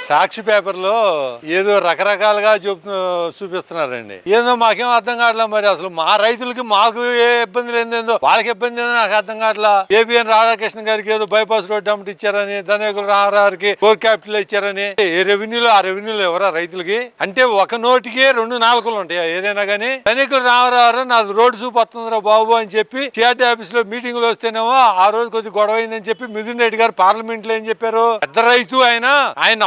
సాక్షి పేపర్లో ఏదో రకరకాలుగా చూపిస్తున్నారండి. ఏదో మాకేం అర్థం కావట్లేదు. మరి అసలు మా రైతులకి మాకు ఏ ఇబ్బంది లేదో వాళ్ళకి ఇబ్బంది లేదో నాకు అర్థం కావట్లా. ఏబిఎన్ రాధాకృష్ణ గారికి ఏదో బైపాస్ రోడ్ అమ్మటి ఇచ్చారని, ధనికుల రామారావుకి కోర్ క్యాపిటల్ ఇచ్చారని, ఏ రెవెన్యూలో ఆ రెవెన్యూలో ఎవరా రైతులకి? అంటే ఒక నోటికి 2 నాలుకలు ఉంటాయా ఏదైనా గానీ? ధనికుల రామారావు నాది రోడ్డు చూపు వస్తుందిరా బాబు అని చెప్పి సిఆర్టీ ఆఫీస్ లో మీటింగ్ లో వస్తేనేమో ఆ రోజు కొద్ది గొడవ అయిందని చెప్పి మిథున్ రెడ్డి గారు పార్లమెంట్ లో ఏం చెప్పారు? పెద్ద రైతు ఆయన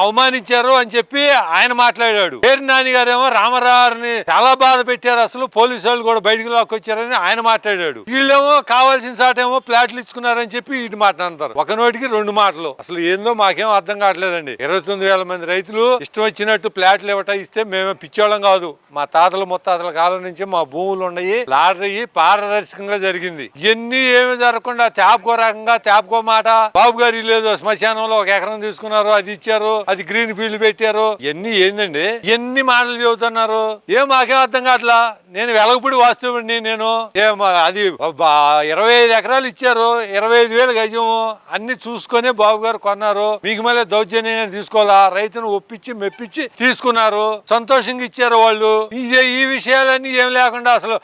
అవమానించారు అని చెప్పి ఆయన మాట్లాడాడు. పేరు నాని గారేమో రామారావుని చాలా బాధ పెట్టారు, అసలు పోలీసు వాళ్ళు కూడా బయటకు లాక్కొచ్చారని ఆయన మాట్లాడాడు. వీళ్ళేమో కావాల్సిన సాటేమో ఫ్లాట్లు ఇచ్చుకున్నారని చెప్పి ఇటు మాట్లాడతారు. ఒక నోటికి 2 మాటలు. అసలు ఏందో మాకేం అర్థం కావట్లేదండి. 29,000 మంది రైతులు ఇష్టం వచ్చినట్టు ఫ్లాట్లు ఇస్తే మేమే పిచ్చోళ్ళం కాదు. మా తాతల ముత్తాతల కాలం నుంచి మా భూములు ఉన్నాయి. లాటరీ పారదర్శకంగా జరిగింది. ఇవన్నీ ఏమి జరగకుండా తేపకో రకంగా తేపకో మాట. బాబు గారు లేదు శ్మశానంలో 1 ఎకరం తీసుకున్నారు, అది ఇచ్చారు, అది గ్రీన్ ఫీల్డ్ పెట్టారు. ఇవన్నీ ఏందండి? ఎన్ని మాటలు చెబుతున్నారు? ఏం మాకేం అర్థం కావట్లా. నేను వెలగపూడి వాస్తవుడిని. నేను అది 25 ఎకరాలు ఇచ్చారు, 25,000 గజము అన్ని చూసుకొని బాబు గారు కొన్నారు. మీకు మళ్ళీ దౌర్జన్యం తీసుకోవాలా? రైతును ఒప్పించి మెప్పించి తీసుకున్నారు, సంతోషంగా ఇచ్చారు వాళ్ళు. ఈ విషయాలన్నీ ఏం లేకుండా అసలు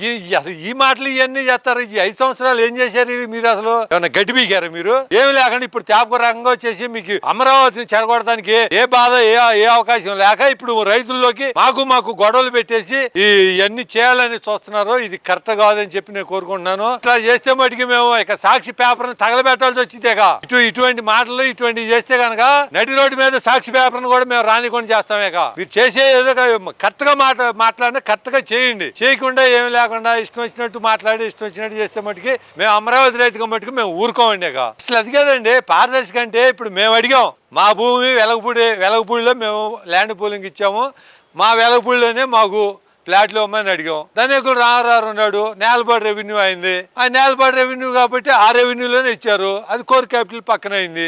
ఈ మాటలు ఇవన్నీ చేస్తారు. ఈ 5 సంవత్సరాలు ఏం చేశారు మీరు? అసలు ఏమన్నా గడ్డి పీకారు మీరు? ఏమి లేకుండా ఇప్పుడు తేపక రకంగా వచ్చేసి మీకు అమరావతిని చెడగొడడానికి ఏ బాధ ఏ అవకాశం లేక ఇప్పుడు రైతుల్లోకి మాకు గొడవలు పెట్టేసి ఇవన్నీ చేయాలని చూస్తున్నారు. ఇది కరెక్ట్ కాదని చెప్పి నేను కోరుకుంటున్నాను. ఇట్లా చేస్తే మటుకి మేము ఇక సాక్షి పేపర్ ని తగలబెట్టాల్సి వచ్చిందేక. ఇటువంటి మాటలు ఇటువంటివి చేస్తే కనుక నడి రోడ్డు మీద సాక్షి పేపర్ ని కూడా మేము రానికుండా చేస్తామేక. మీరు చేసే ఏదో కరెక్ట్ గా మాట్లాడినా కరెక్ట్ గా చేయండి. చేయకుండా ఏమి లేకుండా ఇష్టం వచ్చినట్టు మాట్లాడి ఇష్టం వచ్చినట్టు చేస్తే మటుకి మేము అమరావతి రైతుగా మటుకు మేము ఊరుకోమండి. అసలు అది కదండి పారదర్శక అంటే. ఇప్పుడు మేము అడిగాం, మా భూమి వెలగపూడిలో మేము ల్యాండ్ పూలింగ్ ఇచ్చాము, మా వెలగపూడిలోనే మాకు ఫ్లాట్లు ఇవ్వమని అడిగాం. ధనికుల రామారావు ఉన్నాడు, నేలపాడు రెవెన్యూ అయింది. ఆ నేలపాడు రెవెన్యూ కాబట్టి ఆ రెవెన్యూలోనే ఇచ్చారు, అది కోర్ క్యాపిటల్ పక్కన అయింది.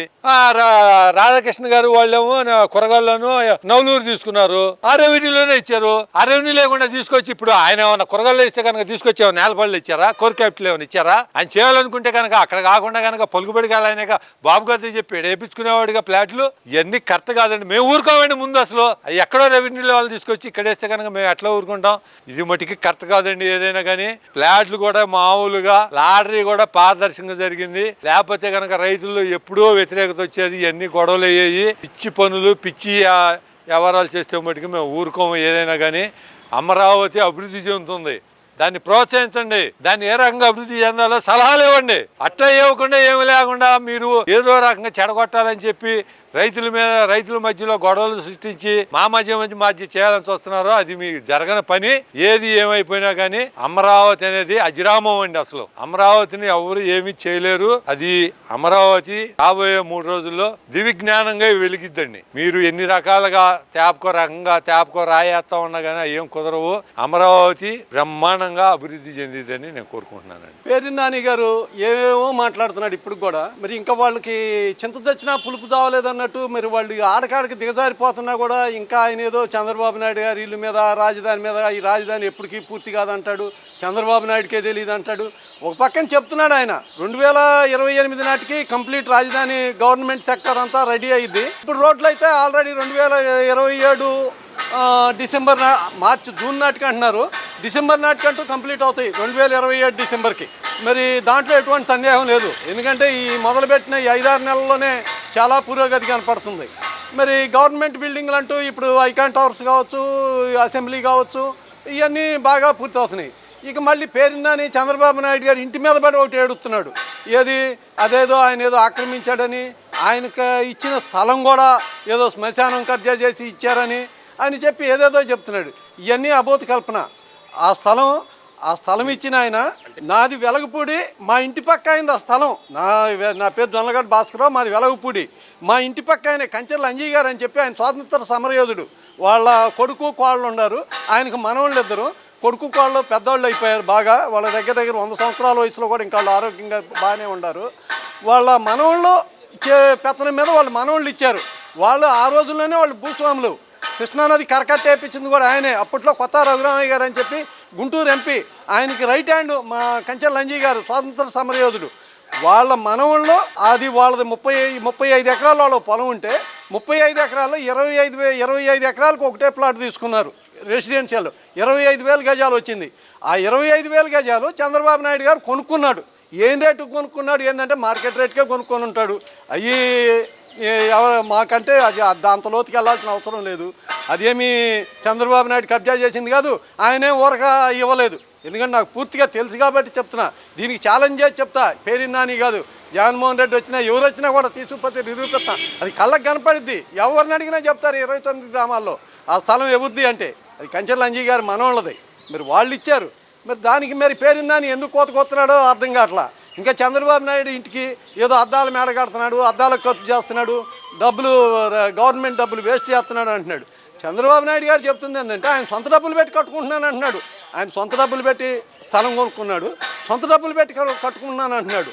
రాధాకృష్ణ గారు వాళ్ళేమో కొరగాల్లోనూ నవలూరు తీసుకున్నారు, ఆ రెవెన్యూలోనే ఇచ్చారు. ఆ రెవెన్యూ లేకుండా తీసుకొచ్చి ఇప్పుడు ఆయన ఏమన్నా కొరగాల్లో ఇస్తే కనుక తీసుకొచ్చి నేలపాడులో ఇచ్చారా? కోర్ క్యాపిటల్ ఏమైనా ఇచ్చారా? ఆయన చేయాలనుకుంటే కనుక అక్కడ కాకుండా కనుక పలుకుబడి కాలైనాక బాబు గారితో చెప్పి వేయించుకునేవాడిగా ఫ్లాట్లు. ఇవన్నీ కరెక్ట్ కాదండి. మేము ఊరుకోమండి. ముందు అసలు ఎక్కడో రెవెన్యూలో వాళ్ళు తీసుకొచ్చి ఇక్కడ వేస్తే కనుక మేము ఎట్లా ఊరుకుంటాం? ఇది మటుకి కరెక్ట్ కాదండి. ఏదైనా కానీ ఫ్లాట్లు కూడా మామూలుగా, లాటరీ కూడా పారదర్శకంగా జరిగింది. లేకపోతే కనుక రైతుల్లో ఎప్పుడో వ్యతిరేకత వచ్చేది. ఇవన్నీ గొడవలు అయ్యాయి. పిచ్చి పనులు పిచ్చి వ్యవహారాలు చేస్తే మటుకు మేము ఊరుకోము. ఏదైనా కానీ అమరావతి అభివృద్ధి చెందుతుంది, దాన్ని ప్రోత్సహించండి. దాన్ని ఏ రకంగా అభివృద్ధి చెందాలో సలహాలు ఇవ్వండి. అట్లా ఇవ్వకుండా ఏమి లేకుండా మీరు ఏదో రకంగా చెడగొట్టాలని చెప్పి రైతుల మధ్యలో గొడవలు సృష్టించి మా మధ్య చేయాలని చూస్తున్నారో అది మీకు జరగని పని. ఏది ఏమైపోయినా కానీ అమరావతి అనేది అజిరామం అండి. అసలు అమరావతిని ఎవరు ఏమీ చేయలేరు. అది అమరావతి రాబోయే 3 రోజుల్లో దివిజ్ఞానంగా వెలిగిద్దండి. మీరు ఎన్ని రకాలుగా తేపకో రాయేస్తా ఉన్నా కానీ ఏం కుదరవు. అమరావతి బ్రహ్మాండంగా అభివృద్ధి చెందిద్దని నేను కోరుకుంటున్నానండి. పేరు నాని గారు ఏమేమో మాట్లాడుతున్నాడు ఇప్పుడు కూడా. మరి ఇంకా వాళ్ళకి చింత చచ్చినా పులుపు చావలేదన్నట్టు మరి వాళ్ళు ఆడకాడికి దిగజారిపోతున్నా కూడా ఇంకా ఆయన ఏదో చంద్రబాబు నాయుడు గారి ఇల్లు మీద, రాజధాని మీద, ఈ రాజధాని ఎప్పటికీ పూర్తి కాదంటాడు, చంద్రబాబు నాయుడుకే తెలియదు అంటాడు. ఒక పక్కన చెప్తున్నాడు ఆయన 2028 నాటికి కంప్లీట్ రాజధాని గవర్నమెంట్ సెక్టర్ అంతా రెడీ అయ్యింది. ఇప్పుడు రోడ్లు అయితే ఆల్రెడీ 2027 జూన్ నాటికి అంటున్నారు. డిసెంబర్ నాటికంటూ కంప్లీట్ అవుతాయి 2027 డిసెంబర్కి. మరి దాంట్లో ఎటువంటి సందేహం లేదు. ఎందుకంటే ఈ మొదలుపెట్టిన ఈ 5-6 నెలల్లోనే చాలా పురోగతి కనపడుతుంది. మరి గవర్నమెంట్ బిల్డింగ్లు అంటూ ఇప్పుడు ఐకాన్ టవర్స్ కావచ్చు, అసెంబ్లీ కావచ్చు, ఇవన్నీ బాగా పూర్తి అవుతున్నాయి. ఇక మళ్ళీ పేరుందని చంద్రబాబు నాయుడు గారు ఇంటి మీద పడి ఒకటి ఏడుస్తున్నాడు. అదేదో ఆయన ఏదో ఆక్రమించాడని, ఆయనకు ఇచ్చిన స్థలం కూడా ఏదో శ్మశానం కబ్జా చేసి ఇచ్చారని అని చెప్పి ఏదేదో చెప్తున్నాడు. ఇవన్నీ అబోధ కల్పన. ఆ స్థలం ఇచ్చిన ఆయన నాది వెలగపూడి, మా ఇంటి పక్క అయింది ఆ స్థలం. నా పేరు జొన్నగడ్డ భాస్కరరావు, మాది వెలగపూడి. మా ఇంటి పక్క ఆయన కంచెర్ల అంజయ్య గారు అని చెప్పి ఆయన స్వాతంత్ర సమరయోధుడు. వాళ్ళ కొడుకు కోళ్ళు ఉన్నారు, ఆయనకు మనవాళ్ళు 2. కొడుకు కోళ్ళు పెద్దవాళ్ళు అయిపోయారు బాగా. వాళ్ళ దగ్గర 100 సంవత్సరాల వయసులో కూడా ఇంకా వాళ్ళు ఆరోగ్యంగా బాగానే ఉన్నారు. వాళ్ళ మనవాళ్ళు పెత్తనం మీద వాళ్ళు మనవాళ్ళు ఇచ్చారు. వాళ్ళు ఆ రోజుల్లోనే వాళ్ళు భూస్వాములు. కృష్ణానది కరకట్టేపించింది కూడా ఆయనే. అప్పట్లో కొత్త రఘురామయ్య గారు అని చెప్పి గుంటూరు ఎంపీ, ఆయనకి రైట్ హ్యాండ్ మా కంచెల అంజయ్య గారు స్వాతంత్ర సమరయోధుడు. వాళ్ళ మనవుల్లో అది వాళ్ళది 35 ఎకరాల వాళ్ళ పొలం ఉంటే 35 ఎకరాల్లో 25 ఎకరాలకు ఒకటే ప్లాట్ తీసుకున్నారు రెసిడెన్షియల్. 25,000 గజాలు వచ్చింది. ఆ 25,000 గజాలు చంద్రబాబు నాయుడు గారు కొనుక్కున్నాడు. ఏం రేటు కొనుక్కున్నాడు? ఏంటంటే మార్కెట్ రేట్కే కొనుక్కొని ఉంటాడు. అవి మాకంటే అది అంత లోతుకి వెళ్ళాల్సిన అవసరం లేదు. అదేమి చంద్రబాబు నాయుడు కబ్జా చేసింది కాదు, ఆయనే ఊరక ఇవ్వలేదు. ఎందుకంటే నాకు పూర్తిగా తెలుసు కాబట్టి చెప్తున్నా. దీనికి ఛాలెంజ్ చేసి చెప్తా, పేరు నాని కాదు, జగన్మోహన్ రెడ్డి వచ్చినా ఎవరు వచ్చినా కూడా తీసుకుపోతే నిరూపిస్తా. అది కళ్ళకు కనపడిద్ది, ఎవరిని అడిగినా చెప్తారు. 29 గ్రామాల్లో ఆ స్థలం ఎవరిది అంటే అది కంచెల అంజీ గారు మనోళ్ళది. మరి వాళ్ళు ఇచ్చారు. మరి దానికి మరి పేరు నాని ఎందుకు కోతకొస్తున్నాడో అర్థం కావట్లా. ఇంకా చంద్రబాబు నాయుడు ఇంటికి ఏదో అద్దాల మేడ కడుతున్నాడు, అద్దాలకు ఖర్చు చేస్తున్నాడు, డబ్బులు గవర్నమెంట్ డబ్బులు వేస్ట్ చేస్తున్నాడు అంటున్నాడు. చంద్రబాబు నాయుడు గారు చెప్తుంది ఏంటంటే ఆయన సొంత డబ్బులు పెట్టి కట్టుకుంటున్నాను అంటున్నాడు. ఆయన సొంత డబ్బులు పెట్టి స్థలం కొనుక్కున్నాడు, సొంత డబ్బులు పెట్టి కట్టుకున్నాను అంటున్నాడు.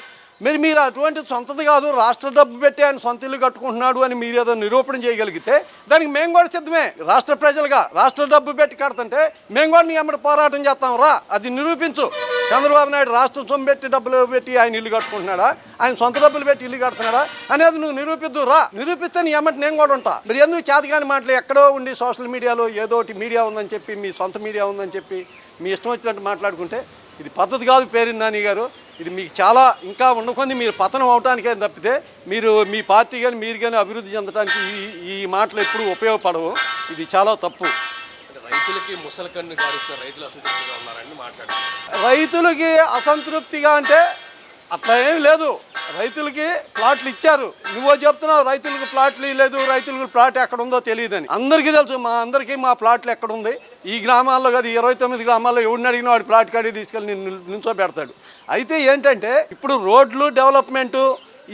మీరు అటువంటి సొంతది కాదు, రాష్ట్ర డబ్బు పెట్టి ఆయన సొంత ఇల్లు కట్టుకుంటున్నాడు అని మీరు ఏదో నిరూపణ చేయగలిగితే దానికి మేము కూడా సిద్ధమే. రాష్ట్ర ప్రజలుగా రాష్ట్ర డబ్బు పెట్టి కడుతుంటే మేము కూడా నీ అమ్మడి పోరాటం చేస్తాం రా, అది నిరూపించు. చంద్రబాబు నాయుడు రాష్ట్ర సొమ్ము పెట్టి డబ్బులు పెట్టి ఆయన ఇల్లు కట్టుకుంటున్నాడా, ఆయన సొంత డబ్బులు పెట్టి ఇల్లు కడుతున్నాడా అనేది నువ్వు నిరూపిద్దు రా. నిరూపిస్తే నీ అమ్మటి నేను కూడా ఉంటా. మీరు ఎందుకు చేతకాని మాటలు ఎక్కడో ఉండి సోషల్ మీడియాలో ఏదో ఒకటి మీడియా ఉందని చెప్పి, మీ సొంత మీడియా ఉందని చెప్పి మీ ఇష్టం వచ్చినట్టు మాట్లాడుకుంటే ఇది పద్ధతి కాదు. పేరు నాని గారు, ఇది మీకు చాలా ఇంకా ఉండకొంది మీరు పతనం అవటానికే తప్పితే మీరు మీ పార్టీ కానీ మీరు కానీ అభివృద్ధి చెందడానికి ఈ మాటలు ఎప్పుడూ ఉపయోగపడవు. ఇది చాలా తప్పు. రైతులకి ముసలి కన్ను గారుస్తున్న రైతులు అసంతృప్తిగా ఉన్నారని మాట్లాడుతున్నారు. రైతులకి అసంతృప్తిగా అంటే అట్లా ఏం లేదు. రైతులకి ప్లాట్లు ఇచ్చారు. నువ్వో చెప్తున్నావు రైతులకు ప్లాట్లు లేదు, రైతులకు ప్లాట్ ఎక్కడ ఉందో తెలియదని. అందరికీ తెలుసు, మా ప్లాట్లు ఎక్కడ ఉంది. ఈ గ్రామాల్లో కాదు, 29 గ్రామాల్లో ఎవరిని అడిగినా వాడి ప్లాట్ కాడికి తీసుకెళ్ళి నిల్చోబెడతాడు. అయితే ఏంటంటే ఇప్పుడు రోడ్లు డెవలప్మెంటు,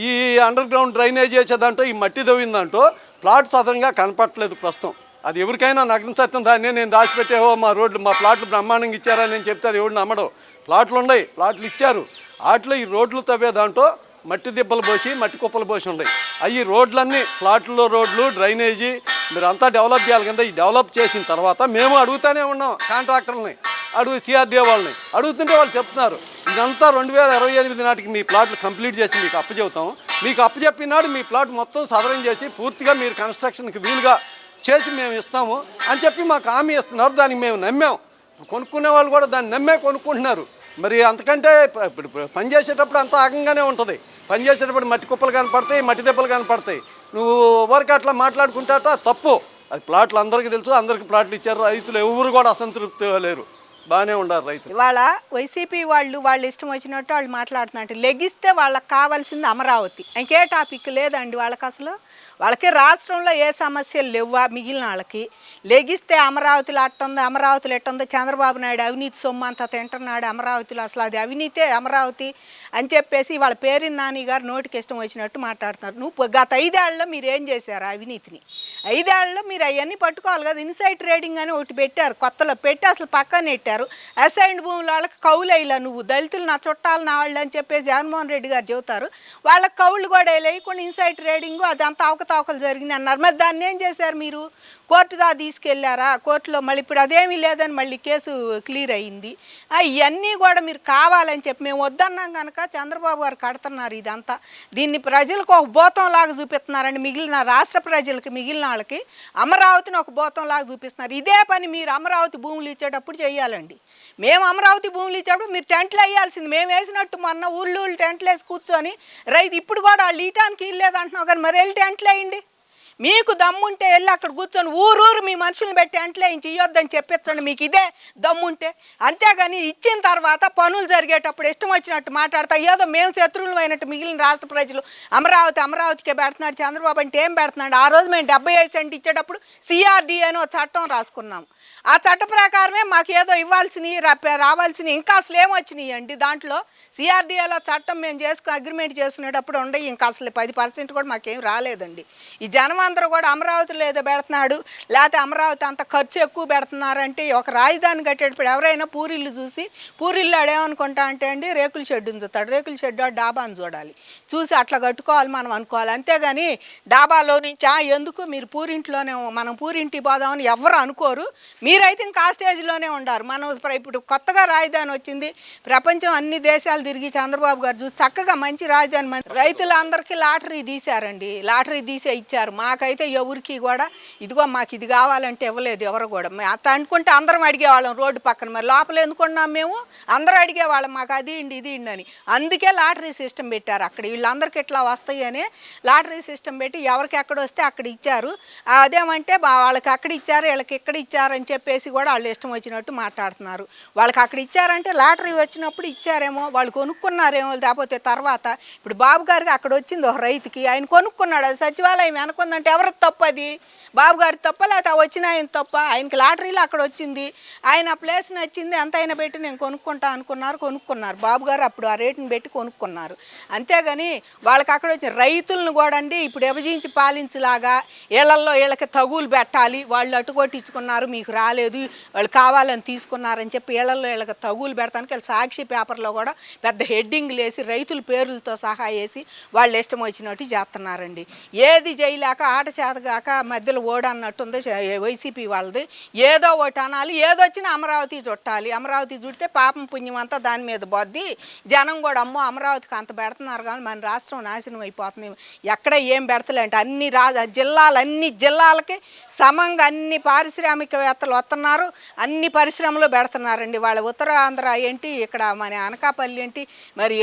ఈ అండర్ గ్రౌండ్ డ్రైనేజ్ చేసేదంటూ, ఈ మట్టి దవ్విందంటూ ప్లాట్ సదరంగా కనపట్లేదు ప్రస్తుతం. అది ఎవరికైనా నగ్న సత్యం. దాన్నే నేను దాచిపెట్టేవో మా ప్లాట్లు బ్రహ్మాండంగా ఇచ్చారని నేను చెప్తే అది ఎవరు నమ్మడు. ప్లాట్లు ఉన్నాయి, ప్లాట్లు ఇచ్చారు. వాటిలో ఈ రోడ్లు తవ్వే దాంట్లో మట్టి దిబ్బలు పోసి మట్టి కుప్పలు పోసి ఉన్నాయి. అవి రోడ్లన్నీ ప్లాట్లలో రోడ్లు డ్రైనేజీ మీరు అంతా డెవలప్ చేయాలి కదా. ఈ డెవలప్ చేసిన తర్వాత మేము అడుగుతూనే ఉన్నాం కాంట్రాక్టర్ని, సిఆర్డీఏ వాళ్ళని అడుగుతుంటే వాళ్ళు చెప్తున్నారు ఇదంతా 2028 నాటికి మీ ప్లాట్లు కంప్లీట్ చేసి మీకు అప్పచెబుతాం. మీకు అప్పచెప్పినాడు మీ ప్లాట్ మొత్తం సదరం చేసి పూర్తిగా మీరు కన్స్ట్రక్షన్కి వీలుగా చేసి మేము ఇస్తాము అని చెప్పి మాకు హామీ ఇస్తున్నారు. దానికి మేము నమ్మాం. కొనుక్కునే వాళ్ళు కూడా దాన్ని నమ్మే కొనుక్కుంటున్నారు. మరి అంతకంటే ఇప్పుడు పనిచేసేటప్పుడు అంత ఆగంగానే ఉంటుంది. పనిచేసేటప్పుడు మట్టి కుప్పలు కనపడతాయి, మట్టి దెబ్బలు కనపడతాయి. నువ్వు వరకు అట్లా మాట్లాడుకుంటాట తప్పు. అది ప్లాట్లు అందరికీ తెలుసు, అందరికి ప్లాట్లు ఇచ్చారు. రైతులు ఎవరు కూడా అసంతృప్తి లేరు, బాగానే ఉండారు రైతులు. ఇవాళ వైసీపీ వాళ్ళు ఇష్టం వచ్చినట్టు వాళ్ళు మాట్లాడుతున్నట్టు. లెగిస్తే వాళ్ళకి కావాల్సింది అమరావతి, ఇంకే టాపిక్ లేదండి వాళ్ళకి. అసలు వాళ్ళకి రాష్ట్రంలో ఏ సమస్యలు లేవా మిగిలిన వాళ్ళకి. లెగిస్తే అమరావతిలో అట్టుంది, అమరావతిలో ఎట్టుంది, చంద్రబాబు నాయుడు అవినీతి సొమ్ము అంతా తింటున్నాడు అమరావతిలో, అసలు అది అవినీతే అమరావతి అని చెప్పేసి వాళ్ళ పేరుని నాని గారు నోటికి ఇష్టం వచ్చినట్టు మాట్లాడుతున్నారు. నువ్వు గత 5 ఏళ్లలో మీరు ఏం చేశారు? అవినీతిని 5 ఏళ్లలో మీరు అవన్నీ పట్టుకోవాలి కదా. ఇన్సైడ్ ట్రేడింగ్ అని ఒకటి పెట్టారు, కొత్తలో పెట్టి అసలు పక్కన నెట్టారు. అసైన్డ్ భూముల వాళ్ళకి కౌలేలా, నువ్వు దళితులు నా చుట్టాలు నా వాళ్ళు అని చెప్పేసి జగన్మోహన్ రెడ్డి గారు చెబుతారు. వాళ్ళకి కౌళ్ళు కూడా లేకుండా ఇన్సైడ్ ట్రేడింగ్ అదంతా అవకతవకలు జరిగినాయి అన్నారు. మరి దాన్ని ఏం చేశారు మీరు? కోర్టు దా తీసుకెళ్లారా? కోర్టులో మళ్ళీ ఇప్పుడు అదేమీ లేదని మళ్ళీ కేసు క్లియర్ అయ్యింది. ఇవన్నీ కూడా మీరు కావాలని చెప్పి మేము వద్దన్నాం కనుక చంద్రబాబు గారు కడుతున్నారు ఇదంతా. దీన్ని ప్రజలకు ఒక భూతంలాగా చూపిస్తున్నారండి. మిగిలిన రాష్ట్ర ప్రజలకి, మిగిలిన వాళ్ళకి అమరావతిని ఒక భూతంలాగా చూపిస్తున్నారు. ఇదే పని మీరు అమరావతి భూములు ఇచ్చేటప్పుడు చేయాలండి. మేము అమరావతి భూములు ఇచ్చేటప్పుడు మీరు టెంట్లు వేయాల్సింది. మేము వేసినట్టు మొన్న ఊళ్ళు టెంట్లు వేసి కూర్చొని రైతు ఇప్పుడు కూడా వాళ్ళు ఇయటానికి ఇల్లేదు అంటున్నావు కానీ మరి వెళ్ళి టెంట్లు వేయండి. మీకు దమ్ముంటే వెళ్ళి అక్కడ కూర్చొని ఊరూరు మీ మనుషులను పెట్టి టెంట్లు వేయించి ఇవ్వద్దని చెప్పించండి మీకు ఇదే దమ్ముంటే. అంతేగాని ఇచ్చిన తర్వాత పనులు జరిగేటప్పుడు ఇష్టం వచ్చినట్టు మాట్లాడతా ఏదో మేము శత్రువులు అయినట్టు మిగిలిన రాష్ట్ర ప్రజలు అమరావతికే పెడుతున్నాడు చంద్రబాబు అంటే ఏం పెడుతున్నాడు? ఆ రోజు మేము 75 సెంట్ ఇచ్చేటప్పుడు సిఆర్డీఏ అని ఒక చట్టం రాసుకున్నాము. ఆ చట్ట ప్రకారమే మాకు ఏదో ఇవ్వాల్సినవి రావాల్సినవి ఇంకా అసలు ఏమొచ్చినాయి అండి. దాంట్లో సిఆర్డీఏలో చట్టం మేము అగ్రిమెంట్ చేసుకునేటప్పుడు ఉండే ఇంకా అసలు 10% కూడా మాకేం రాలేదండి. ఈ జనం అందరూ కూడా అమరావతిలో ఏదో పెడుతున్నాడు, లేకపోతే అమరావతి అంత ఖర్చు ఎక్కువ పెడుతున్నారంటే ఒక రాజధాని కట్టేటప్పుడు ఎవరైనా పూరిల్లు చూసి పూరిల్లు ఆడేమనుకుంటా అంటే అండి రేకుల షెడ్డుని చూస్తాడు. రేకుల షెడ్ డాబాని చూడాలి, చూసి అట్లా కట్టుకోవాలి మనం అనుకోవాలి. అంతేగాని డాబాలో నుంచి ఎందుకు మీరు పూరింట్లోనే మనం పూరింటి పోదామని ఎవరు అనుకోరు. మీరైతే ఇంకా ఆ స్టేజ్లోనే ఉండారు. మనం ఇప్పుడు కొత్తగా రాజధాని వచ్చింది, ప్రపంచం అన్ని దేశాలు తిరిగి చంద్రబాబు గారు చూసి చక్కగా మంచి రాజధాని రైతులందరికీ లాటరీ తీశారండి. లాటరీ తీసే ఇచ్చారు. మా మాకైతే ఎవరికి కూడా ఇదిగో మాకు ఇది కావాలంటే ఇవ్వలేదు ఎవరు కూడా అట్లా అనుకుంటే అందరం అడిగేవాళ్ళం రోడ్డు పక్కన, మరి లోపల ఎందుకున్నాం మేము, అందరూ అడిగేవాళ్ళం మాకు అది ఇండి ఇది ఇండి అని. అందుకే లాటరీ సిస్టమ్ పెట్టారు అక్కడ, వీళ్ళందరికీ ఇట్లా వస్తాయి అని లాటరీ సిస్టమ్ పెట్టి ఎవరికి ఎక్కడ వస్తే అక్కడ ఇచ్చారు. అదేమంటే వాళ్ళకి అక్కడ ఇచ్చారు వీళ్ళకి ఇక్కడ ఇచ్చారు అని చెప్పేసి కూడా వాళ్ళు ఇష్టం వచ్చినట్టు మాట్లాడుతున్నారు. వాళ్ళకి అక్కడ ఇచ్చారంటే లాటరీ వచ్చినప్పుడు ఇచ్చారేమో, వాళ్ళు కొనుక్కున్నారేమో, లేకపోతే తర్వాత ఇప్పుడు బాబు గారికి అక్కడ వచ్చింది ఒక రైతుకి, ఆయన కొనుక్కున్నాడు, అది సచివాలయం అనుకుందంటే ఎవరికి తప్పు, అది బాబు గారి తప్ప లేకపోతే వచ్చిన ఆయన తప్ప, ఆయనకి లాటరీలో అక్కడ వచ్చింది, ఆయన ఆ ప్లేస్ నచ్చింది ఎంత అయినా పెట్టి నేను కొనుక్కుంటా అనుకున్నారు, కొనుక్కున్నారు బాబు గారు అప్పుడు ఆ రేటుని పెట్టి కొనుక్కున్నారు. అంతేగాని వాళ్ళకి అక్కడ వచ్చి రైతులను కూడా అండి ఇప్పుడు విభజించి పాలించలాగా వీళ్ళకి తగులు పెట్టాలి, వాళ్ళు అటు కొట్టించుకున్నారు మీకు రాలేదు వాళ్ళు కావాలని తీసుకున్నారని చెప్పి వీళ్ళకి తగులు పెడతానికి వీళ్ళు సాక్షి పేపర్లో కూడా పెద్ద హెడ్డింగ్లు వేసి రైతుల పేర్లతో సహా వేసి వాళ్ళు ఇష్టం వచ్చినట్టు చేస్తున్నారండి. ఏది చేయలేక ఆట చేతగాక మధ్యలో ఓడన్నట్టుంది వైసీపీ వాళ్ళది. ఏదో ఒకటి అనాలి, ఏదొచ్చినా అమరావతి చుట్టాలి, అమరావతి చుడితే పాపం పుణ్యం అంతా దాని మీద బొద్ది జనం కూడా అమ్మో అమరావతికి అంత పెడుతున్నారు కానీ మన రాష్ట్రం నాశనం అయిపోతుంది, ఎక్కడ ఏం పెడతలేంటే అన్ని అన్ని జిల్లాలకి సమంగా అన్ని పారిశ్రామికవేత్తలు వస్తున్నారు, అన్ని పరిశ్రమలు పెడుతున్నారండి. వాళ్ళ ఉత్తరాంధ్ర ఏంటి, ఇక్కడ మన అనకాపల్లి ఏంటి, మరి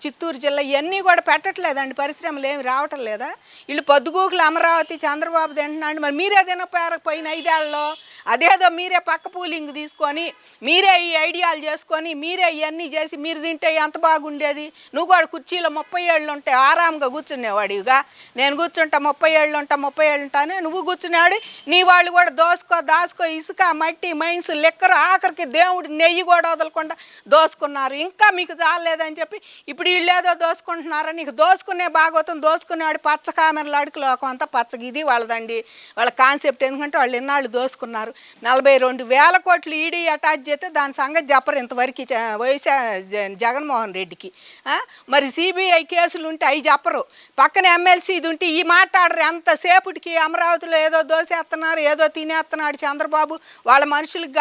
చిత్తూరు జిల్లా ఇవన్నీ కూడా పెట్టట్లేదండి, పరిశ్రమలు ఏమి రావటం లేదా. వీళ్ళు పొద్దుగూకులు అమరావతి చంద్రబాబు తింటున్నాడు, మరి మీరే తినపోయిన 5 ఏళ్ళలో అదేదో మీరే పక్క పూలింగ్ తీసుకొని మీరే ఈ ఐడియాలు చేసుకొని మీరే ఇవన్నీ చేసి మీరు తింటే ఎంత బాగుండేది. నువ్వు కూడా కుర్చీలో 30 ఏళ్ళు ఉంటే ఆరాంగా కూర్చునేవాడిగా, నేను కూర్చుంటా 30 ఏళ్ళు ఉంటాను, నువ్వు కూర్చున్నాడు నీ వాళ్ళు కూడా దాసుకో ఇసుక మట్టి మైన్స్ లెక్కరు ఆఖరికి దేవుడి నెయ్యి కూడా వదలకుండా దోసుకున్నారు. ఇంకా మీకు చాలేదని చెప్పి ఇప్పుడు వీళ్ళు ఏదో దోసుకుంటున్నారని నీకు దోసుకునే భాగవతం దోసుకునేవాడు పచ్చ కామెరలు అడుకు లోకం అంతా పచ్చగా ఇది వాళ్ళదండి వాళ్ళ కాన్సెప్ట్. ఎందుకంటే వాళ్ళు ఎన్నాళ్ళు దోసుకున్నారు. 42,000 కోట్లు ఈడీ అటాచ్ చేస్తే దాని సంగతి చెప్పరు ఇంతవరకు జగన్మోహన్ రెడ్డికి. మరి సిబిఐ కేసులు ఉంటే అవి చెప్పరు, పక్కన ఎమ్మెల్సీ ఇది ఉంటే ఈ మాట్లాడరు. ఎంతసేపటికి అమరావతిలో ఏదో దోసేస్తున్నారు ఏదో తినేస్తున్నాడు చంద్రబాబు, వాళ్ళ మనుషులకు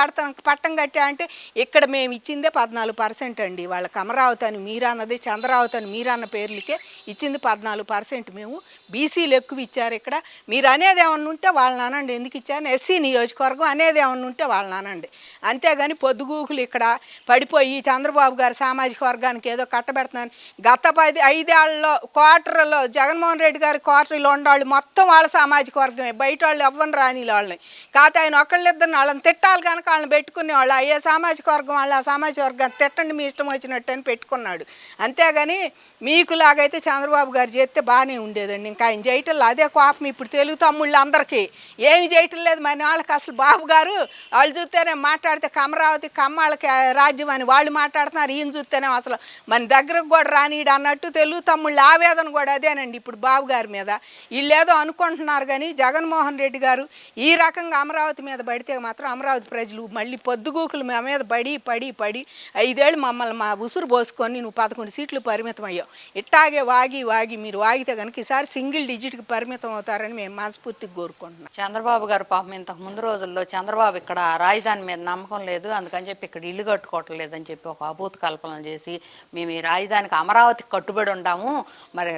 పట్టం కట్టా అంటే ఇక్కడ మేము ఇచ్చిందే 14% అండి. వాళ్ళకి అమరావతి అని మీరన్నది చంద్రావతి అని మీరన్న పేర్లకే ఇచ్చింది 14%. మేము బీసీలు ఎక్కువ ఇచ్చారు ఇక్కడ. మీరు అనేది ఏమన్నా ఉంటే వాళ్ళని అనండి, ఎందుకు ఇచ్చాను ఎస్సీ నియోజకవర్గం అనేది ఏమన్నా ఉంటే వాళ్ళని అనండి. అంతేగాని పొద్దుగూకులు ఇక్కడ పడిపోయి చంద్రబాబు గారి సామాజిక వర్గానికి ఏదో కట్టబెడుతున్నాను. గత 5 ఏళ్లలో క్వార్టర్లో జగన్మోహన్ రెడ్డి గారి క్వార్టర్లో ఉండేవాళ్ళు మొత్తం వాళ్ళ సామాజిక వర్గమే, బయట వాళ్ళు ఎవ్వరు రాని వాళ్ళని కాకపోతే ఆయన ఒకళ్ళిద్దరిని వాళ్ళని తిట్టాలి కనుక వాళ్ళని పెట్టుకునేవాళ్ళు. ఏ సామాజిక వర్గం వాళ్ళు ఆ సామాజిక వర్గాన్ని తిట్టండి మీ ఇష్టం వచ్చినట్టు అని పెట్టుకున్నాడు. అంతేగాని మీకు లాగైతే చంద్రబాబు గారు చేస్తే బాగానే ఉండేదండి. ఇంకా ఆయన చేయటం అదే కోపం ఇప్పుడు తెలుగు తమ్ముళ్ళు అందరికీ ఏమి చేయటం లేదు. మన వాళ్ళకి అసలు బాబు గారు వాళ్ళు చూస్తేనే మాట్లాడితే అమరావతి కమ్మాళ్ళకి రాజ్యం అని వాళ్ళు మాట్లాడుతున్నారు, ఈయన చూస్తేనే అసలు మన దగ్గరకు కూడా రానీడు అన్నట్టు తెలుగు తమ్ముళ్ళు ఆవేదన కూడా అదేనండి ఇప్పుడు బాబు గారి మీద. వీళ్ళు ఏదో అనుకుంటున్నారు కానీ జగన్మోహన్ రెడ్డి గారు ఈ రకంగా అమరావతి మీద పడితే మాత్రం అమరావతి ప్రజలు మళ్ళీ పొద్దుగూకులు మా మీద పడి 5 ఏళ్ళు మమ్మల్ని మా ఉసురు పోసుకొని నువ్వు 11 సీట్లు పరిమితం అయ్యావు, ఇట్టాగే వాగి మీరు వాగితే కనుక ఈసారి సింగిల్ డిజిట్కి పరిమితం అవుతారని మేము మనస్ఫూర్తిగా కోరుకుంటున్నాం. చంద్రబాబు గారు పాపం ఇంతకు ముందు రోజుల్లో చంద్రబాబు ఇక్కడ రాజధాని మీద నమ్మకం లేదు అందుకని చెప్పి ఇక్కడ ఇల్లు కట్టుకోవటం లేదని చెప్పి ఒక అభూత కల్పనలు చేసి మేము ఈ రాజధానికి అమరావతికి కట్టుబడి ఉంటాము, మరి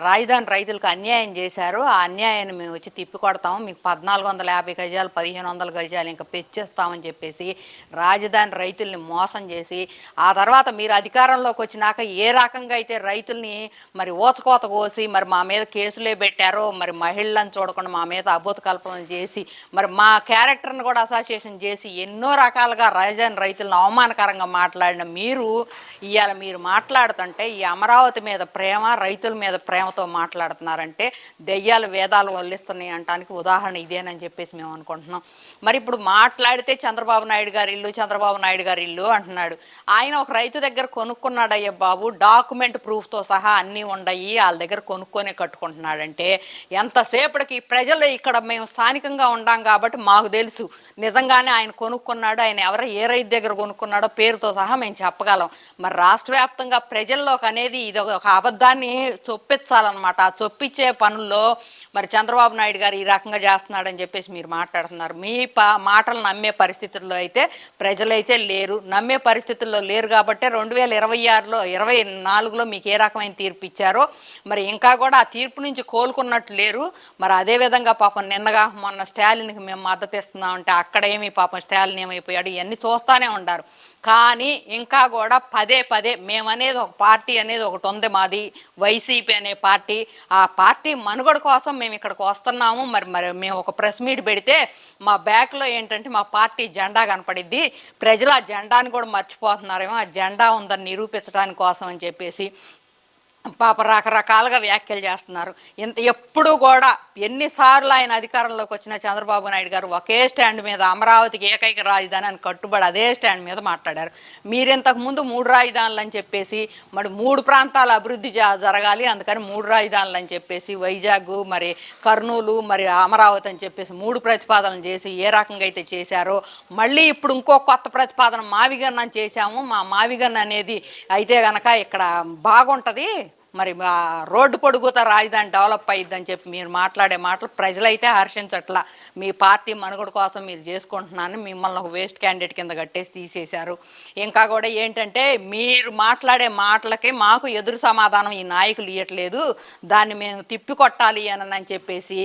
రాజధాని రైతులకు అన్యాయం చేశారు, ఆ అన్యాయాన్ని మేము వచ్చి తిప్పికొడతాము, మీకు 1450 గజాలు 1500 గజాలు ఇంకా పెంచేస్తామని చెప్పేసి రాజధాని రైతుల్ని మోసం చేసి ఆ తర్వాత మీరు అధికారంలోకి వచ్చినాక ఏ రకంగా అయితే రైతుల్ని మరి ఊచకోత కోసి మరి మా మీద కేసులే పెట్టారో, మరి మహిళలను చూడకుండా మా మీద అభూత కల్పనలు చేసి మరి మా క్యారెక్టర్ని కూడా అసోసియేషన్ చేసి ఎన్నో రకాలుగా రాజధాని రైతులను అవమానకరంగా మాట్లాడిన మీరు ఇవాళ మీరు మాట్లాడుతుంటే ఈ అమరావతి మీద ప్రేమ రైతుల మీద ప్రేమతో మాట్లాడుతున్నారంటే దెయ్యాలు వేదాలు వల్లిస్తున్నాయి అంటానికి ఉదాహరణ ఇదేనని చెప్పేసి మేము అనుకుంటున్నాం. మరి ఇప్పుడు మాట్లాడితే చంద్రబాబు నాయుడు గారి ఇల్లు అంటున్నాడు. ఆయన ఒక రైతు దగ్గర కొనుక్కున్నాడు అయ్యా బాబు, డాక్యుమెంట్ ప్రూఫ్తో సహా అన్నీ ఉండయి, వాళ్ళ దగ్గర కొనుక్కొనే కట్టుకుంటున్నాడంటే ఎంతసేపటికి ప్రజలు ఇక్కడ మేము స్థానికంగా ఉంటాం కాబట్టి మాకు తెలుసు నిజంగానే ఆయన కొనుక్కున్నాడు, ఆయన ఏ రైతు దగ్గర కొనుక్కున్నాడో పేరుతో సహా మేము చెప్పగలం. మరి రాష్ట్ర వ్యాప్తంగా ప్రజల్లోకి అనేది ఇది ఒక అబద్ధాన్ని చొప్పించాలన్నమాట. ఆ చొప్పించే పనుల్లో మరి చంద్రబాబు నాయుడు గారు ఈ రకంగా చేస్తున్నాడని చెప్పేసి మీరు మాట్లాడుతున్నారు. మీ మాటలు నమ్మే పరిస్థితుల్లో అయితే ప్రజలైతే లేరు. నమ్మే పరిస్థితుల్లో లేరు కాబట్టి 2026లో 24లో మీకు ఏ రకమైన తీర్పు ఇచ్చారో మరి ఇంకా కూడా ఆ తీర్పు నుంచి కోలుకున్నట్టు లేరు. మరి అదేవిధంగా పాపం నిన్నగా మొన్న స్టాలిన్కి మేము మద్దతు ఇస్తున్నామంటే అక్కడ ఏమి పాపం స్టాలిన్ ఏమైపోయాడు ఇవన్నీ చూస్తూనే ఉంటారు. కానీ ఇంకా కూడా పదే పదే మేమనేది ఒక పార్టీ అనేది ఒకటి ఉంది, మాది వైసీపీ అనే పార్టీ. ఆ పార్టీ మనుగడ కోసం మేము ఇక్కడికి వస్తున్నాము. మరి మేము ఒక ప్రెస్ మీట్ పెడితే మా బ్యాక్లో ఏంటంటే మా పార్టీ జెండా కనపడిద్ది. ప్రజలు ఆ జెండాని కూడా మర్చిపోతున్నారేమో, ఆ జెండా ఉందని నిరూపించడానికి కోసం అని చెప్పేసి పాప రకరకాలుగా వ్యాఖ్యలు చేస్తున్నారు. ఎప్పుడు కూడా ఎన్నిసార్లు ఆయన అధికారంలోకి వచ్చిన చంద్రబాబు నాయుడు గారు ఒకే స్టాండ్ మీద అమరావతికి ఏకైక రాజధాని అని కట్టుబడి అదే స్టాండ్ మీద మాట్లాడారు. మీరింతకుముందు 3 రాజధానులు అని చెప్పేసి మరి 3 ప్రాంతాల అభివృద్ధి జరగాలి, అందుకని 3 రాజధానులు అని చెప్పేసి వైజాగ్ మరి కర్నూలు మరి అమరావతి అని చెప్పేసి 3 ప్రతిపాదనలు చేసి ఏ రకంగా అయితే చేశారో మళ్ళీ ఇప్పుడు ఇంకో కొత్త ప్రతిపాదన మావిగన్న చేశాము. మా మావిగన్న అనేది అయితే కనుక ఇక్కడ బాగుంటుంది, మరి రోడ్డు పొడుగుతా రాజధాని డెవలప్ అయ్యిద్దని చెప్పి మీరు మాట్లాడే మాటలు ప్రజలైతే హర్షించట్లా. మీ పార్టీ మనుగడ కోసం మీరు చేసుకుంటున్నాను, మిమ్మల్ని ఒక వేస్ట్ క్యాండిడేట్ కింద కట్టేసి తీసేశారు. ఇంకా కూడా ఏంటంటే మీరు మాట్లాడే మాటలకి మాకు ఎదురు సమాధానం ఈ నాయకులు ఇవ్వట్లేదు, దాన్ని మేము తిప్పికొట్టాలి అని చెప్పేసి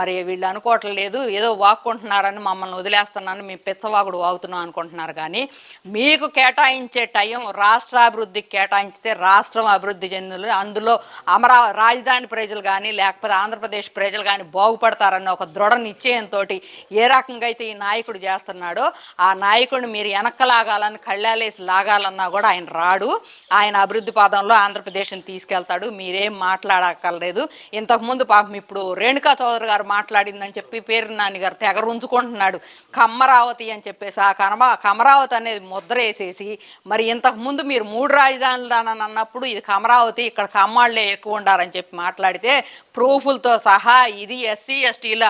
మరి వీళ్ళు అనుకోవట్లేదు. ఏదో వాక్కుంటున్నారని మమ్మల్ని వదిలేస్తున్నాను, మేము పిచ్చవాగుడు వాగుతున్నాం అనుకుంటున్నారు. కానీ మీకు కేటాయించే టైం రాష్ట్రాభివృద్ధికి కేటాయించితే రాష్ట్రం అభివృద్ధి చెందులు, అందులో రాజధాని ప్రజలు కానీ లేకపోతే ఆంధ్రప్రదేశ్ ప్రజలు కానీ బాగుపడతారన్న ఒక దృఢ నిశ్చయంతో ఏ రకంగా అయితే ఈ నాయకుడు చేస్తున్నాడో ఆ నాయకుడిని మీరు వెనక్కలాగాలని కళ్ళాలేసి లాగాలన్నా కూడా ఆయన రాడు. ఆయన అభివృద్ధి పాదంలో ఆంధ్రప్రదేశ్ని తీసుకెళ్తాడు. మీరేం మాట్లాడక్కర్లేదు. ఇంతకుముందు పాపం ఇప్పుడు రేణుకా చౌదరి గారు మాట్లాడిందని చెప్పి పేరు నాని గారు తెగరుంచుకుంటున్నాడు కమ్మరావతి అని చెప్పేసి. ఆ కమరావతి అనేది ముద్ర వేసేసి మరి ఇంతకుముందు మీరు 3 రాజధానులు అన్నప్పుడు ఇది కమరావతి, ఇక్కడ కమ్మాళ్ళే ఎక్కువ ఉండారని చెప్పి మాట్లాడితే ప్రూఫులతో సహా ఇది ఎస్సీ ఎస్టీల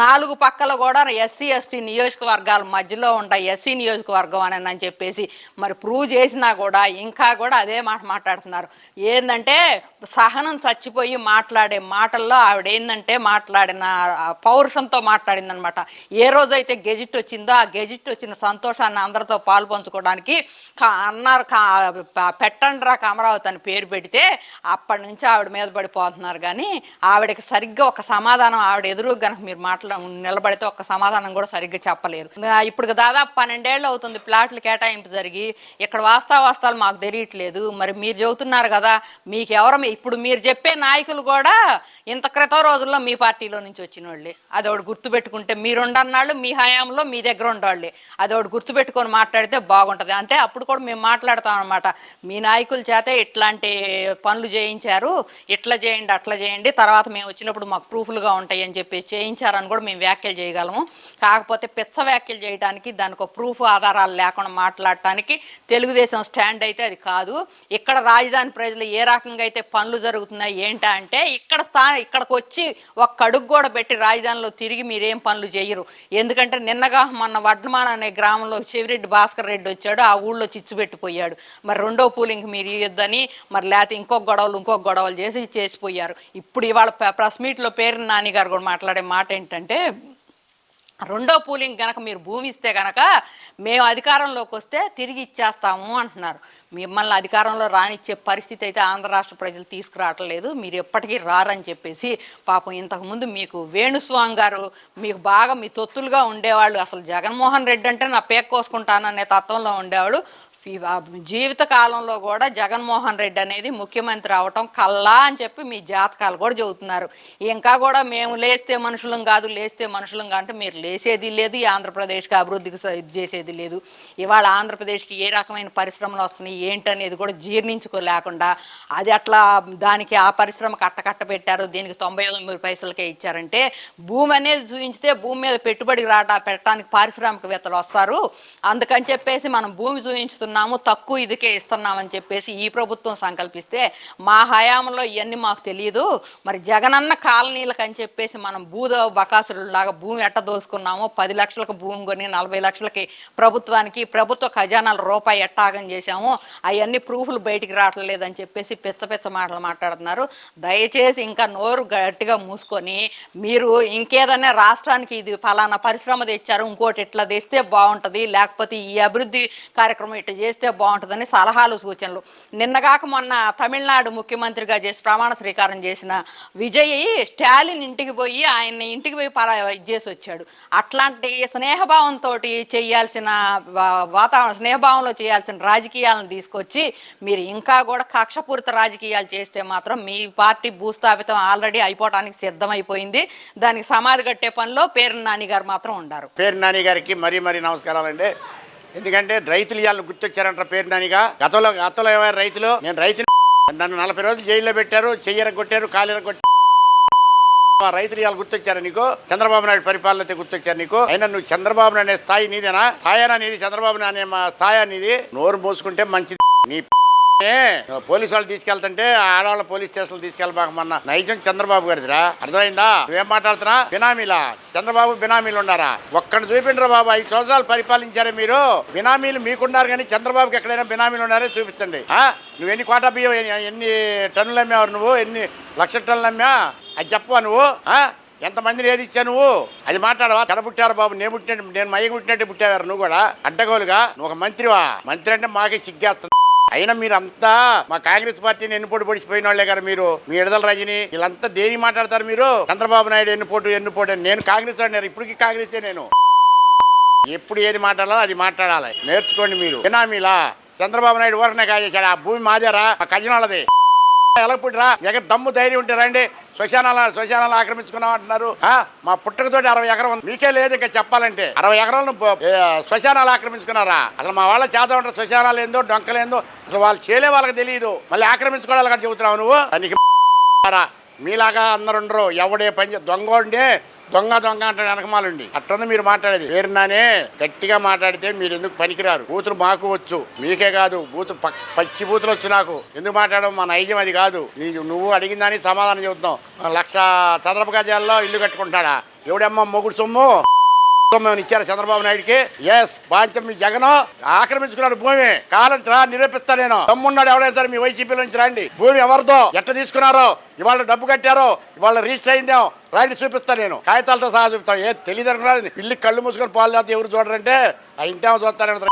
4 పక్కల కూడా ఎస్సీ ఎస్టీ నియోజకవర్గాల మధ్యలో ఉంటాయి, ఎస్సీ నియోజకవర్గం అని చెప్పేసి మరి ప్రూవ్ చేసినా కూడా ఇంకా కూడా అదే మాట మాట్లాడుతున్నారు. ఏంటంటే సహనం చచ్చిపోయి మాట్లాడే మాటల్లో ఆవిడ ఏంటంటే మాట్లాడిన పౌరుషంతో మాట్లాడిందనమాట. ఏ రోజైతే గెజిట్ వచ్చిందో ఆ గెజిట్ వచ్చిన సంతోషాన్ని అందరితో పాలు పంచుకోవడానికి అన్నారు పెట్టండ్రా అమరావతి అని పేరు పెడితే అప్పటి నుంచి ఆవిడ మీద పడిపోతున్నారు. కానీ ఆవిడకి సరిగ్గా ఒక సమాధానం ఆవిడ ఎదురు కనుక మీరు నిలబడితే ఒక సమాధానం కూడా సరిగ్గా చెప్పలేరు. ఇప్పుడు దాదాపు 12 ఏళ్ళు అవుతుంది ప్లాట్లు కేటాయింపు జరిగి, ఇక్కడ వాస్తవాలు మాకు తెలియట్లేదు. మరి మీరు చెబుతున్నారు కదా మీకు ఇప్పుడు మీరు చెప్పే నాయకులు కూడా ఇంత క్రితం రోజుల్లో మీ పార్టీలో నుంచి వచ్చిన వాళ్ళే. అది ఒకటి గుర్తుపెట్టుకుంటే మీరుండన్నాళ్ళు మీ హయాంలో మీ దగ్గర ఉండవాళ్ళే. అది ఒకటి గుర్తుపెట్టుకొని మాట్లాడితే బాగుంటుంది. అంటే అప్పుడు కూడా మేము మాట్లాడతాం అనమాట, మీ నాయకుల చేతే ఇట్లాంటి పనులు చేయించారు, ఇట్లా చేయండి అట్లా చేయండి, తర్వాత మేము వచ్చినప్పుడు మాకు ప్రూఫ్లుగా ఉంటాయి అని చెప్పి చేయించారని కూడా మేము వ్యాఖ్యలు చేయగలము. కాకపోతే పిచ్చ వ్యాఖ్యలు చేయడానికి దానికి ఒక ప్రూఫ్ ఆధారాలు లేకుండా మాట్లాడటానికి తెలుగుదేశం స్టాండ్ అయితే అది కాదు. ఇక్కడ రాజధాని ప్రజలు ఏ రకంగా అయితే పనులు జరుగుతున్నాయి ఏంటంటే ఇక్కడికి వచ్చి ఒక అడుగు కూడా పెట్టి రాజధానిలో తిరిగి మీరేం పనులు చేయరు. ఎందుకంటే నిన్నగా మొన్న వడ్లమాన అనే గ్రామంలో చెవిరెడ్డి భాస్కర్ రెడ్డి వచ్చాడు, ఆ ఊళ్ళో చిచ్చు పెట్టిపోయాడు. మరి 2వ పూలింగ్ మీరు ఇవ్వద్దని మరి లేకపోతే ఇంకొక గొడవలు చేసిపోయారు. ఇప్పుడు ఇవాళ ప్రెస్ మీట్లో పేరు నాని గారు కూడా మాట్లాడే మాట ఏంటంటే 2వ పూలింగ్ కనుక మీరు భూమి ఇస్తే కనుక మేము అధికారంలోకి వస్తే తిరిగి ఇచ్చేస్తాము అంటున్నారు. మిమ్మల్ని అధికారంలో రానిచ్చే పరిస్థితి అయితే ఆంధ్ర రాష్ట్ర ప్రజలు తీసుకురావట్లేదు, మీరు ఎప్పటికీ రారని చెప్పేసి పాపం ఇంతకుముందు మీకు వేణుస్వామి గారు మీకు బాగా మీ తొత్తులుగా ఉండేవాళ్ళు. అసలు జగన్మోహన్ రెడ్డి అంటే నా పేక కోసుకుంటాననే తత్వంలో ఉండేవాడు. జీవిత కాలంలో కూడా జగన్మోహన్ రెడ్డి అనేది ముఖ్యమంత్రి అవటం కల్లా అని చెప్పి మీ జాతకాలు కూడా చెబుతున్నారు. ఇంకా కూడా మేము లేస్తే మనుషులం కాదు అంటే మీరు లేసేది లేదు, ఈ ఆంధ్రప్రదేశ్కి అభివృద్ధికి ఇది చేసేది లేదు. ఇవాళ ఆంధ్రప్రదేశ్కి ఏ రకమైన పరిశ్రమలు వస్తున్నాయి ఏంటనేది కూడా జీర్ణించుకోలేకుండా అది అట్లా దానికి ఆ పరిశ్రమ కట్ట పెట్టారు, దీనికి 99 పైసలకే ఇచ్చారంటే భూమి అనేది చూపించితే భూమి మీద పెట్టుబడి పెట్టడానికి పారిశ్రామికవేత్తలు వస్తారు. అందుకని చెప్పేసి మనం భూమి చూపించుతున్నాం ఇస్తున్నాము, తక్కువ ఇదికే ఇస్తున్నామని చెప్పేసి ఈ ప్రభుత్వం సంకల్పిస్తే మా హయాంలో ఇవన్నీ మాకు తెలియదు. మరి జగనన్న కాలనీలకు అని చెప్పేసి మనం బకాసురులాగా భూమి ఎట్ట దోసుకున్నామో 10 లక్షలకు భూమి కొని 40 లక్షలకి ప్రభుత్వానికి ప్రభుత్వ ఖజానాలు రూపాయి ఎట్టాగం చేశాము, అవన్నీ ప్రూఫ్లు బయటికి రావట్లేదని చెప్పేసి పిచ్చ మాటలు మాట్లాడుతున్నారు. దయచేసి ఇంకా నోరు గట్టిగా మూసుకొని మీరు ఇంకేదన్నా రాష్ట్రానికి ఇది ఫలానా పరిశ్రమ తెచ్చారు, ఇంకోటి ఇట్లా తెస్తే బాగుంటుంది, లేకపోతే ఈ అభివృద్ధి కార్యక్రమం ఇట్లా చేస్తే బాగుంటుందని సలహాలు సూచనలు. నిన్నగాక మొన్న తమిళనాడు ముఖ్యమంత్రిగా చేసి ప్రమాణ స్వీకారం చేసిన విజయ్ స్టాలిన్ ఇంటికి పోయి ఆయన్ని ఇంటికి పోయి చేసి వచ్చాడు. అట్లాంటి స్నేహభావంతో చేయాల్సిన వాతావరణం, స్నేహభావంలో చేయాల్సిన రాజకీయాలను తీసుకొచ్చి మీరు ఇంకా కూడా కక్షపూరిత రాజకీయాలు చేస్తే మాత్రం మీ పార్టీ భూస్థాపితం ఆల్రెడీ అయిపోవడానికి సిద్ధమైపోయింది. దానికి సమాధి కట్టే పనిలో పేరు నాని గారు మాత్రం ఉండారు. పేరు నాని గారికి మరీ నమస్కారాలండి. ఎందుకంటే రైతులు ఇవాళ గుర్తొచ్చారంటారు పేరు నానిగా. గతంలో ఏమైనా రైతులు, నేను రైతుని, నన్ను 40 రోజులు జైల్లో పెట్టారు, చెయ్యరగొట్టారు, కాలిరగొట్టారు. రైతులు ఇవాళ గుర్తొచ్చారు నీకు? చంద్రబాబు నాయుడు పరిపాలన గుర్తొచ్చారు నీకు? అయినా నువ్వు చంద్రబాబు నాయుడు అనే స్థాయి నీదేనా? స్థాయినా నీది? చంద్రబాబు నాయుడు అనే స్థాయి నీది? నోరు మూసుకుంటే మంచిది. నీ పోలీసు వాళ్ళు తీసుకెళ్తుంటే ఆడవాళ్ళ పోలీస్ స్టేషన్ తీసుకెళ్ళబాకమన్నా నైజం చంద్రబాబు గారిదిరా. అర్థమైందా? నువ్వేం మాట్లాడుతున్నా? బినామీలా? చంద్రబాబు బినామీలు ఉన్నారా? ఒక్కడిని చూపిండ్రా బాబు. 5 సంవత్సరాలు పరిపాలించారే మీరు. బినామీలు మీకున్నారు కానీ చంద్రబాబుకి ఎక్కడైనా బినామీలు ఉన్నారే చూపించండి. నువ్వు ఎన్ని కోటా బియ్యం, ఎన్ని టన్నులు అమ్మావు? నువ్వు ఎన్ని లక్షల టన్నులు అమ్మా? అది చెప్పవా నువ్వు? ఎంతమందిని ఏది ఇచ్చా నువ్వు? అది మాట్లాడవా? కడబుట్టారు బాబు. నేను మయ్య పుట్టినట్టు పుట్టావారు. నువ్వు కూడా అడ్డగోలుగా నువ్వు ఒక మంత్రివా? మంత్రి అంటే మాకే సిగ్గేస్తుంది. అయినా మీరంతా మా కాంగ్రెస్ పార్టీని ఎన్నిపోటు పొడిచిపోయిన వాళ్ళే కదా మీరు. మీ విడుదల రజని వీళ్ళంతా దేని మాట్లాడతారు మీరు? చంద్రబాబు నాయుడు ఎన్నిపోటు అని. నేను కాంగ్రెస్ వాడినారు, ఇప్పటికీ కాంగ్రెసే. నేను ఎప్పుడు ఏది మాట్లాడాలో అది మాట్లాడాలి, నేర్చుకోండి మీరు. బినామీలా? చంద్రబాబు నాయుడు ఊరనే కాజేశాడు. ఆ భూమి మాదేరా, మా ఖజనాలది. ఎలా పుట్టిరా? ఎక్కడ దమ్ము ధైర్యం ఉంటే రండి. శ్మశానాలు ఆక్రమించుకున్నాం అంటున్నారు. మా పుట్టకతోటి 60 ఎకరం ఉంది. మీకే లేదు ఇంకా చెప్పాలంటే. 60 ఎకరాలను శ్మశానాలు ఆక్రమించుకున్నారా? అసలు మా వాళ్ళ చేత ఉంటారు శ్మశానాలు ఏందో డొంకలేందో అసలు వాళ్ళు చేయలే, వాళ్ళకి తెలియదు. మళ్ళీ ఆక్రమించుకోవాలి కదా చెబుతున్నావు నువ్వు. దానికి మీలాగా అందరు ఉండరు. ఎవడే పని దొంగ అంటాడు వెనకమాలండి. అట్టుంది మీరు మాట్లాడేది. పేరునానే గట్టిగా మాట్లాడితే మీరు ఎందుకు పనికిరారు. బూతులు మాకు వచ్చు, మీకే కాదు. పచ్చి బూతులు వచ్చు నాకు. ఎందుకు మాట్లాడడం? మా నైజం అది కాదు. నువ్వు అడిగిన దానికి సమాధానం చెబుతున్నావు. 1,00,000 చదరపు గజాల్లో ఇల్లు కట్టుకుంటాడా? ఎవడమ్మా మొగుడు సొమ్ము ఇచ్చారు చంద్రబాబు నాయుడికి? ఎస్, బాంచం మీ జగన్ ఆక్రమించుకున్నాడు భూమి. కాలంటే రా, నిరూపిస్తా నేను. తమ్మున్నాడు ఎవడైనా సరే మీ వైసీపీ నుంచి రండి. భూమి ఎవరిదో, ఎట్ట తీసుకున్నారో, ఇవాళ డబ్బు కట్టారో, ఇవాళ రిజిస్టర్ అయిందో రైట్ చూపిస్తా నేను. కాగితాలతో సహా చూపిస్తాను. తెలియదు అనుకున్నాడు. పిల్లి కళ్ళు మూసుకొని పాలు చేస్తే ఎవరు చూడరంటే ఆ ఇంటేమో చూస్తారంట.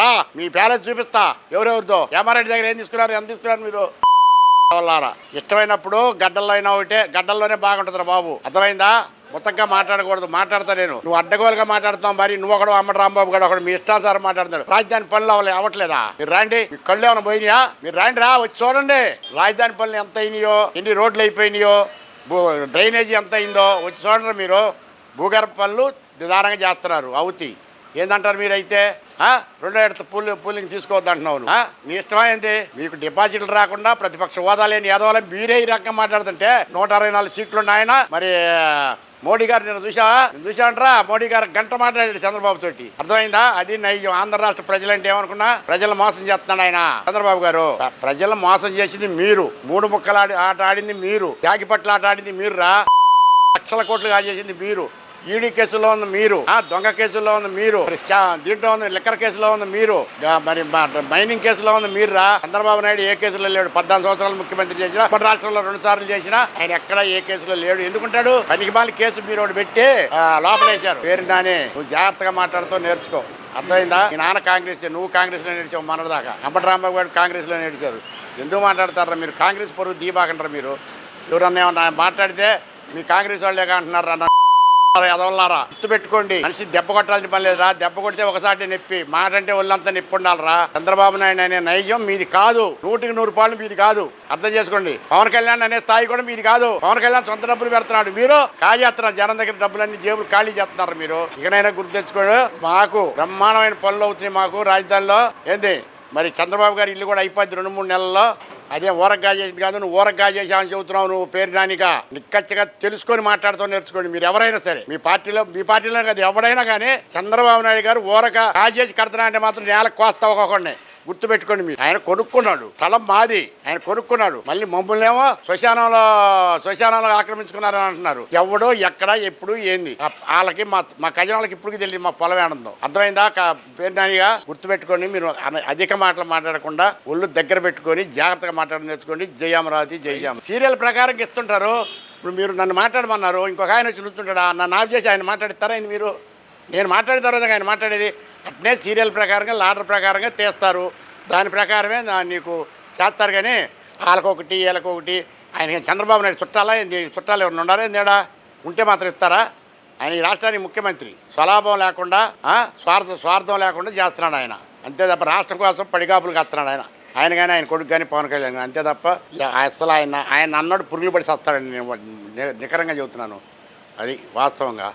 రా, మీ ప్యాలెస్ చూపిస్తా ఎవరెవరిదో. ఏమారెడ్డి దగ్గర ఏం తీసుకున్నారు, ఎంత తీసుకున్నారు మీరు? ఇష్టమైనప్పుడు గడ్డల్లో అయినా ఒకటే, గడ్డల్లోనే బాగుంటుందిరా బాబు. అర్థమైందా? మొత్తంగా మాట్లాడకూడదు. మాట్లాడతా నేను. నువ్వు అడ్డగోలుగా మాట్లాడుతావు. మరి నువ్వు ఒకడు అమ్మడు రాంబాబు గారు ఒకడు మీ ఇష్టానుసారం మాట్లాడుతారు. రాజధాని పనులు అవ్వట్లేదా? మీరు రాండి. మీ కళ్ళు ఏమైనా పోయినాయా? మీరు రాండి, రా, వచ్చి చూడండి. రాజధాని పనులు ఎంత అయినాయో, ఎన్ని రోడ్లు అయిపోయినాయో, డ్రైనేజీ ఎంత అయిందో వచ్చి చూడండి. మీరు భూగర్భ పనులు నిదానంగా చేస్తున్నారు. అవుతాయి. ఏందంటారు మీరైతే? 2 ఏళ్ళ పూలింగ్ తీసుకోవద్దు అంటున్నావు. నీ ఇష్టమా ఏంటి? మీకు డిపాజిట్లు రాకుండా ప్రతిపక్ష హోదా లేని యాదవాలని మీరే ఈ రకంగా మాట్లాడుతుంటే 164 సీట్లు ఉన్నాయన. మరి మోడీ గారు నేను చూసావంటరా? మోడీ గారు గంట మాట్లాడాడు చంద్రబాబు తోటి. అర్థమైందా? అది నైజం. ఆంధ్ర రాష్ట్ర ప్రజలంటే ఏమనుకున్నా? ప్రజలు మోసం చేస్తున్నాడు ఆయన చంద్రబాబు గారు. ప్రజలు మోసం చేసింది మీరు. 3 ముక్కల ఆట ఆడింది మీరు. జాగిపట్ల ఆట ఆడింది మీరు. లక్షల కోట్లు కాజేసింది మీరు. ఈడీ కేసులో ఉంది మీరు. దొంగ కేసులో ఉంది మీరు. దీంట్లో ఉంది లిక్కర్ కేసులో ఉంది మీరు. మరి మైనింగ్ కేసులో ఉంది మీరు. చంద్రబాబు నాయుడు ఏ కేసులో లేడు. 14 సంవత్సరాలు ముఖ్యమంత్రి చేసిన, రాష్ట్రంలో 2 సార్లు చేసినా ఆయన ఎక్కడ ఏ కేసులో లేడు. ఎందుకుంటాడు? పనికిమాలి కేసు మీరు ఒకటి పెట్టి లోపలేశారు. పేరు నానే. నువ్వు జాగ్రత్తగా మాట్లాడుతూ నేర్చుకో. అర్థమైందా? మీ నాన్న కాంగ్రెస్, నువ్వు కాంగ్రెస్ లో నేర్చావు మొన్నటిదాకా. అంబటి రాంబాబు గారు కాంగ్రెస్ లో నేర్చారు. ఎందుకు మాట్లాడతారా మీరు? కాంగ్రెస్ పరువు దీబాకంటారు మీరు. ఎవరన్నా ఏమన్నా మాట్లాడితే మీ కాంగ్రెస్ వాళ్ళే అంటున్నారు అన్న. ఎదవల్లారా, గుర్తు పెట్టుకోండి. మనిషి దెబ్బ కొట్టాల్సిన పని లేదురా. దెబ్బ కొడితే ఒకసారి నొప్పి, మాట అంటే ఒళ్ళంతా నొప్పి ఉండాలరా. చంద్రబాబు నాయుడు అనే నైజం మీది కాదు. 100కి 100 పాళ్ళు మీది కాదు. అర్థం చేసుకోండి. పవన్ కళ్యాణ్ అనే స్థాయి కూడా మీది కాదు. పవన్ కళ్యాణ్ సొంత డబ్బులు పెడుతున్నాడు. మీరు కాజేస్తున్నారు. జనం దగ్గర డబ్బులన్నీ జేబులు ఖాళీ చేస్తున్నారు మీరు. ఇకనైనా గుర్తు తెచ్చుకోండి. మాకు బ్రహ్మాండమైన పనులు అవుతున్నాయి. మాకు రాజధానిలో ఏంది మరి చంద్రబాబు గారి ఇల్లు కూడా అయిపోద్ది 2-3 నెలల్లో. అదే ఊరగ్గా చేసింది కాదు, నువ్వు ఊరగ్గా చేసావని చెబుతున్నావు. నువ్వు పేరు నానిగా నిక్కచ్చిగా తెలుసుకొని మాట్లాడుతూ నేర్చుకోండి. మీరు ఎవరైనా సరే మీ పార్టీలో కాదు ఎవరైనా కానీ చంద్రబాబు నాయుడు గారు ఊరక కాజేసి కడుతున్నా అంటే మాత్రం నేలకు కోస్తా ఒక్కొక్కడిని గుర్తుపెట్టుకోండి. మీరు ఆయన కొనుక్కున్నాడు, స్థలం మాది, ఆయన కొనుక్కున్నాడు. మళ్ళీ మమ్మల్ని ఏమో శ్మశానంలో ఆక్రమించుకున్నారని అంటున్నారు. ఎవడో ఎక్కడ ఎప్పుడు ఏంది వాళ్ళకి మా ఖజనాలకి ఇప్పుడు తెలియదు మా పొలం ఏడందో. అర్థమైందా? పేరు నానిగా గుర్తుపెట్టుకోండి. మీరు అధిక మాటలు మాట్లాడకుండా ఒళ్ళు దగ్గర పెట్టుకొని జాగ్రత్తగా మాట్లాడడం నేర్చుకోండి. జై అమరావతి, జై అమరావతి. సీరియల్ ప్రకారం ఇస్తుంటారు. ఇప్పుడు మీరు నన్ను మాట్లాడమన్నారు, ఇంకొక ఆయన వచ్చి నుంచుంటాడా? నన్ను ఆఫ్ చేసి ఆయన మాట్లాడిస్తారా? ఇది మీరు నేను మాట్లాడిన తర్వాత ఆయన మాట్లాడేది అట్నే సీరియల్ ప్రకారంగా లాడర్ ప్రకారంగా తీస్తారు. దాని ప్రకారమే నీకు చేస్తారు. కానీ వాళ్ళకొకటి వీళ్ళకొకటి. ఆయన చంద్రబాబు నాయుడు చుట్టాలా ఏంది? చుట్టాలు ఎవరు ఉన్నారా ఏందేడా? ఉంటే మాత్రం ఇస్తారా? ఆయన ఈ రాష్ట్రానికి ముఖ్యమంత్రి. స్వలాభం లేకుండా స్వార్థం లేకుండా చేస్తున్నాడు ఆయన. అంతే తప్ప రాష్ట్రం కోసం పడిగాపులు కాస్తున్నాడు ఆయన కానీ ఆయన కొడుకు కానీ పవన్ కళ్యాణ్ కానీ. అంతే తప్ప అసలు ఆయన అన్నాడు పురుగులు పడి వస్తాడని నేను నికరంగా చెబుతున్నాను. అది వాస్తవంగా.